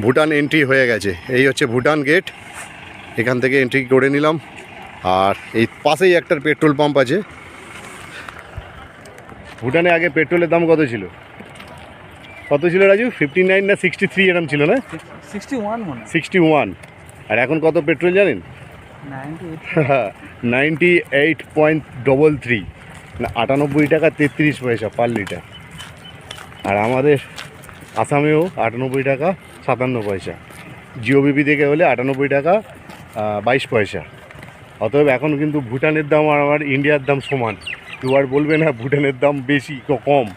Bhutan entry হয়ে গেছে, এই হচ্ছে ভুটান গেট। এখান থেকে এন্ট্রি করে নিলাম। আর এই পাশেই একটা পেট্রোল পাম্প আছে। ভুটানে আগে পেট্রোলের দাম কত ছিল রাজু? 59 না 63 এরকম ছিল না? 61। আর এখন কত পেট্রোল জানেন? 98.33 না 98 টাকা 33 পয়সা পার লিটার। আর আমাদের আসামেও 98 টাকা 57 পয়সা। জিওবিপি থেকে হলে 98 টাকা 22 পয়সা। অতএব এখন কিন্তু ভুটানের দাম আর আমার ইন্ডিয়ার দাম সমান। কেউ আর বলবে না ভুটানের দাম বেশি কম।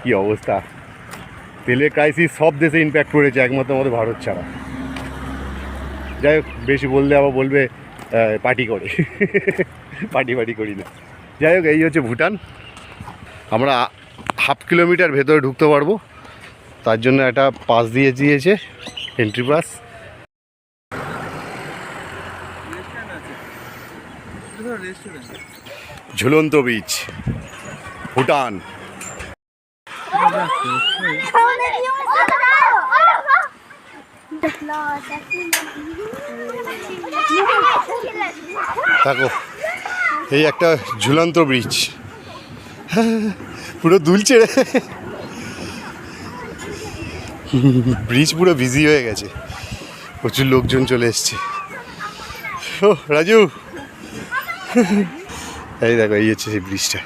কী অবস্থা! তেলের ক্রাইসিস সব দেশে ইম্প্যাক্ট করেছে, একমাত্র আমাদের ভারত ছাড়া। যাই হোক, বেশি বললে আবার বলবে পার্টি করে। পার্টি করি না। যাই হোক, এই হচ্ছে ভুটান। আমরা হাফ কিলোমিটার ভেতরে ঢুকতে পারবো, তার জন্য একটা পাস দিয়ে দিয়েছে, এন্ট্রি পাস। ঝুলন্ত ব্রিজ, ভুটান। দেখো, এই একটা ঝুলন্ত ব্রিজ, পুরো দুলছে রে। ব্রিজ পুরো বিজি হয়ে গেছে, প্রচুর লোকজন চলে এসছে। ও রাজু, এই দেখো, এই হচ্ছে সেই ব্রিজটা।